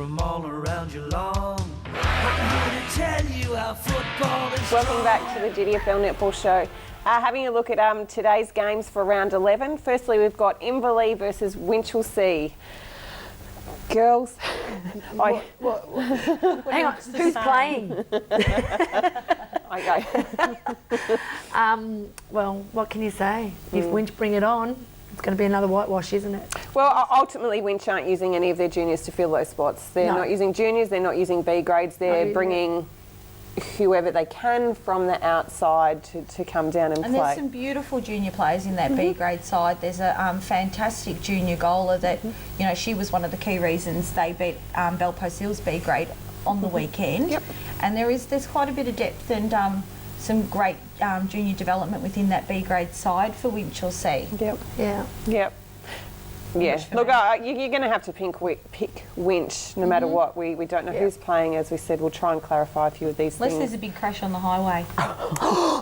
from all around Geelong. I'm here to tell you how football is. Welcome back to the GDFL Netball Show. Having a look at today's games for round 11. Firstly, we've got Inverleigh versus Winchelsea. Girls, Hang on, who's playing? Okay. Well, what can you say? If Winch bring it on, it's going to be another whitewash, isn't it? Well, ultimately, Winch aren't using any of their juniors to fill those spots. They're not using juniors, they're not using B grades, they're bringing whoever they can from the outside to come down and play. And there's some beautiful junior players in that B grade side. There's a fantastic junior goaler that, you know, she was one of the key reasons they beat Belpost Hills B grade on the weekend. Yep. And there's quite a bit of depth and some great junior development within that B grade side for Winchelsea. Yep. Yeah. Yep. Yeah, look, you're going to have to pick Winch no matter what. We don't know who's playing. As we said, we'll try and clarify a few of these Unless things. there's a big crash on the highway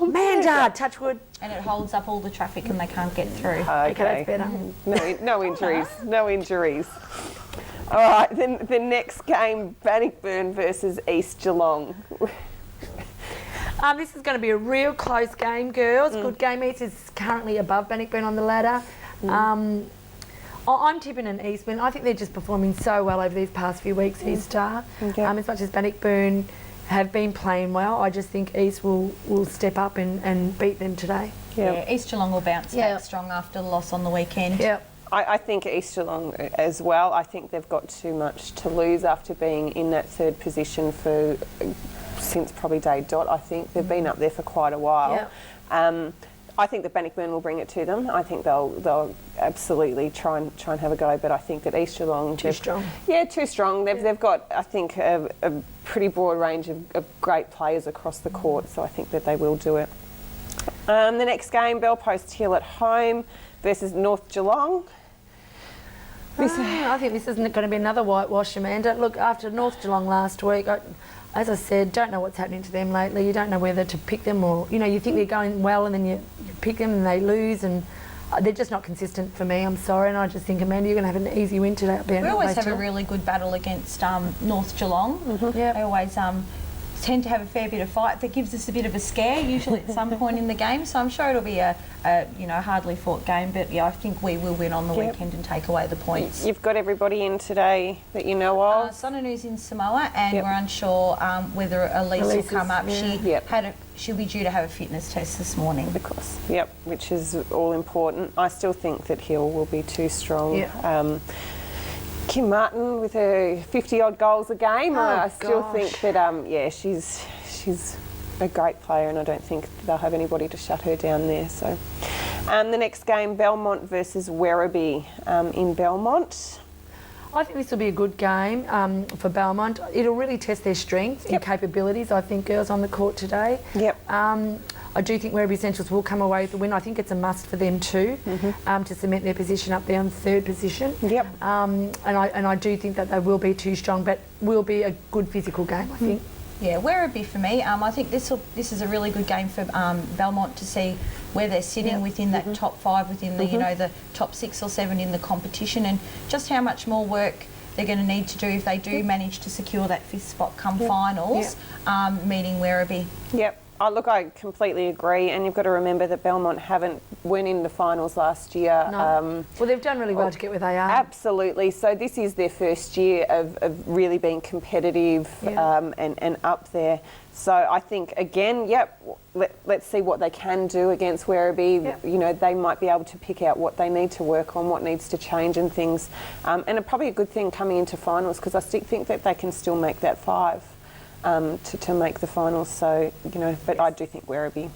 Manda, touch wood. and it holds up all the traffic and they can't get through. Okay, that's better. no injuries, no injuries. All right, then the next game, Bannockburn versus East Geelong. This is going to be a real close game, girls. Good game. East is currently above Bannockburn on the ladder. I'm tipping an East win. I think they're just performing so well over these past few weeks, East are. As much as Bannockburn have been playing well, I just think East will step up and beat them today. Yeah, East Geelong will bounce back strong after the loss on the weekend. Yep. I think East Geelong as well. I think they've got too much to lose after being in that third position since probably day dot. I think they've been up there for quite a while. Yep. I think that Bannockburn will bring it to them. I think they'll absolutely try and have a go. But I think that East Geelong Too strong. Yeah, too strong. They've got, I think, a pretty broad range of great players across the court. So I think that they will do it. The next game, Belpost Hill at home versus North Geelong. I think this isn't going to be another whitewash, Amanda. Look, after North Geelong last week, as I said, don't know what's happening to them lately. You don't know whether to pick them or, you think they're going well and then you pick them and they lose and they're just not consistent for me. I'm sorry. And I just think, Amanda, you're going to have an easy win today. We always have a really good battle against North Geelong. They always tend to have a fair bit of fight that gives us a bit of a scare, usually at some point in the game. So I'm sure it'll be a hardly fought game. But I think we will win on the weekend and take away the points. You've got everybody in today that you know of. Sonanu's in Samoa, and we're unsure whether Elise will come up. She'll be due to have a fitness test this morning. Of course. Yep, which is all important. I still think that Hill will be too strong. Kim Martin with her 50-odd goals a game. I still think that, she's a great player and I don't think they'll have anybody to shut her down there. So, the next game, Belmont versus Werribee in Belmont. I think this will be a good game for Belmont. It'll really test their strengths and capabilities, I think, girls on the court today. I do think Werribee Essentials will come away with the win. I think it's a must for them too, to cement their position up there on third position. And I do think that they will be too strong, but will be a good physical game, I think. Yeah, Werribee for me. I think this is a really good game for Belmont to see where they're sitting within that top five, within the the top 6 or 7 in the competition, and just how much more work they're going to need to do if they do manage to secure that 5th spot come finals, meeting Werribee. Oh, look, I completely agree, and you've got to remember that Belmont weren't in the finals last year. Well, they've done really well to get where they are. Absolutely. So this is their first year of really being competitive and up there. So I think, again, let's see what they can do against Werribee. They might be able to pick out what they need to work on, what needs to change and things. And probably a good thing coming into finals, because I still think that they can still make that 5. To make the finals, so but I do think Werribee.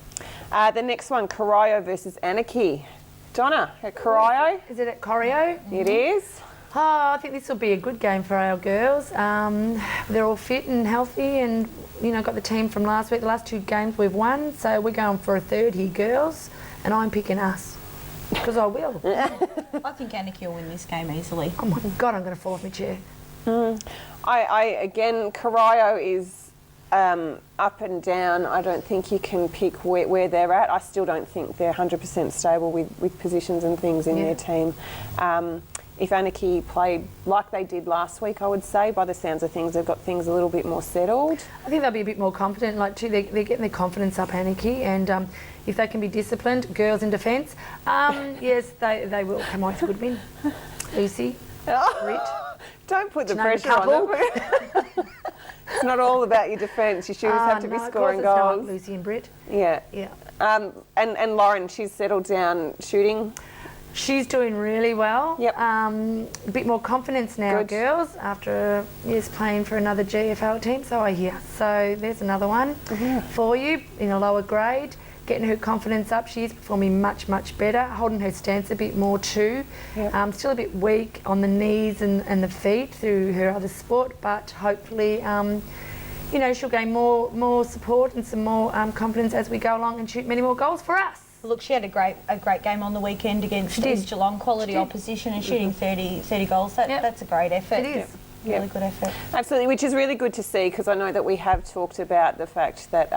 The next one, Corio versus Anarchy. Donna, at Corio. Is it at Corio? It is. I think this will be a good game for our girls. They're all fit and healthy, and got the team from last week. The last 2 games we've won, so we're going for a third here, girls. And I'm picking us because I will. I think Anarchy will win this game easily. Oh my God, I'm going to fall off my chair. Again, Corio is up and down. I don't think you can pick where they're at. I still don't think they're 100% stable with positions and things in their team. if Anarchy played like they did last week, I would say, by the sounds of things, they've got things a little bit more settled. I think they'll be a bit more confident. Like too, they're getting their confidence up, Anarchy, and if they can be disciplined, girls in defence, yes, they will come out with a good win. Lucy, Brit. Don't put the Do you know the pressure on them. It's not all about your defence. You should have to be scoring of course it's goals. not, Lucy and Brit. Yeah. Yeah. And Lauren, she's settled down shooting. She's doing really well. Yep. A bit more confidence now, Good. girls, after years playing for another GFL team, so I hear. So there's another one for you in a lower grade. Getting her confidence up, she's performing much, much better. Holding her stance a bit more too. Yep. Still a bit weak on the knees and the feet through her other sport, but hopefully, you know, she'll gain more support and some more confidence as we go along and shoot many more goals for us. Look, she had a great game on the weekend against East Geelong, quality opposition, and shooting 30 goals. That's a great effort. It is. Really good effort. Absolutely, which is really good to see, because I know that we have talked about the fact that,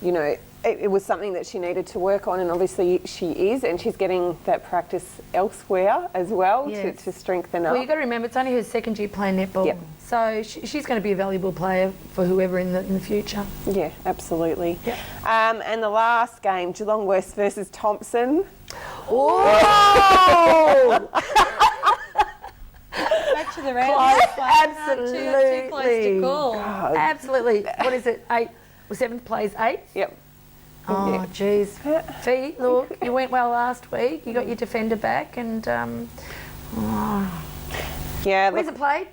you know, it was something that she needed to work on, and obviously she is, and she's getting that practice elsewhere as well to strengthen up. Well, you've got to remember, it's only her second year playing netball. Yep. So she's going to be a valuable player for whoever in the future. Yeah, absolutely. Yep. And the last game, Geelong West versus Thompson. Oh! Back to the round. Absolutely. Too close to call. Absolutely. What is it? 7th plays 8? Yep. Oh, jeez. Fee, look, you went well last week. You got your defender back, and Yeah. where's it played?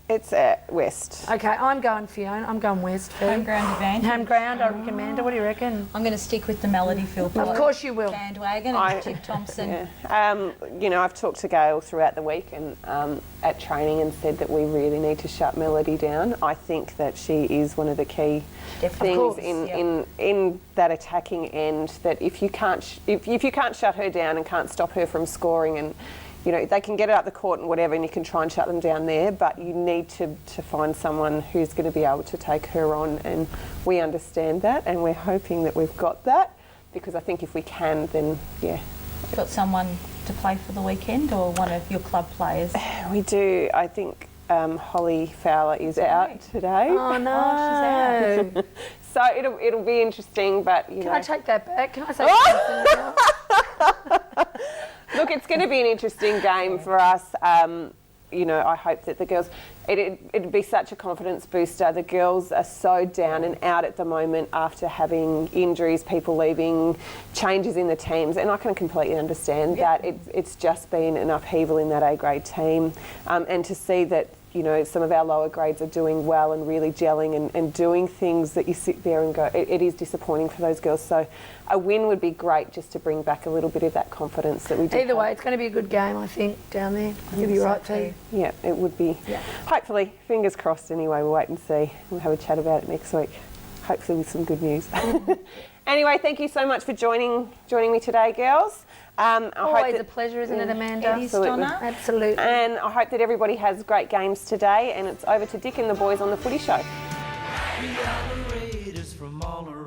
It's at West. Okay, I'm going Fiona. I'm going West. Fee. Home ground advantage. Home ground, I reckon, Amanda. What do you reckon? I'm going to stick with the Melody Phil Of course you will. bandwagon and tip Thompson. Yeah. You know, I've talked to Gail throughout the week and at training and said that we really need to shut Melody down. I think that she is one of the key things in that attacking end. That if you can't shut her down and can't stop her from scoring, and you know, they can get it up the court and whatever, and you can try and shut them down there, but you need to find someone who's going to be able to take her on, and we understand that, and we're hoping that we've got that, because I think if we can, then yeah. You've got someone to play for the weekend, or one of your club players? We do. I think Holly Fowler is out today. Oh, no. she's out. So it'll be interesting, but you know. Can I take that back? Can I say something? Look, it's going to be an interesting game for us. You know, I hope that the girls, it'd be such a confidence booster. The girls are so down and out at the moment after having injuries, people leaving, changes in the teams, and I can completely understand that. It's just been an upheaval in that A-grade team, and to see that, you know, some of our lower grades are doing well and really gelling and doing things that you sit there and go, it is disappointing for those girls. So a win would be great, just to bring back a little bit of that confidence that we do. Either way, it's going to be a good game, I think, down there. You'll be right, Fee. Yeah, it would be. Yeah. Hopefully, fingers crossed anyway, we'll wait and see. We'll have a chat about it next week, hopefully with some good news. Anyway, thank you so much for joining me today, girls. Always a pleasure, isn't it, Amanda? It is, Donna. Absolutely. And I hope that everybody has great games today, and it's over to Dick and the boys on the Footy Show. We are the Raiders from all around.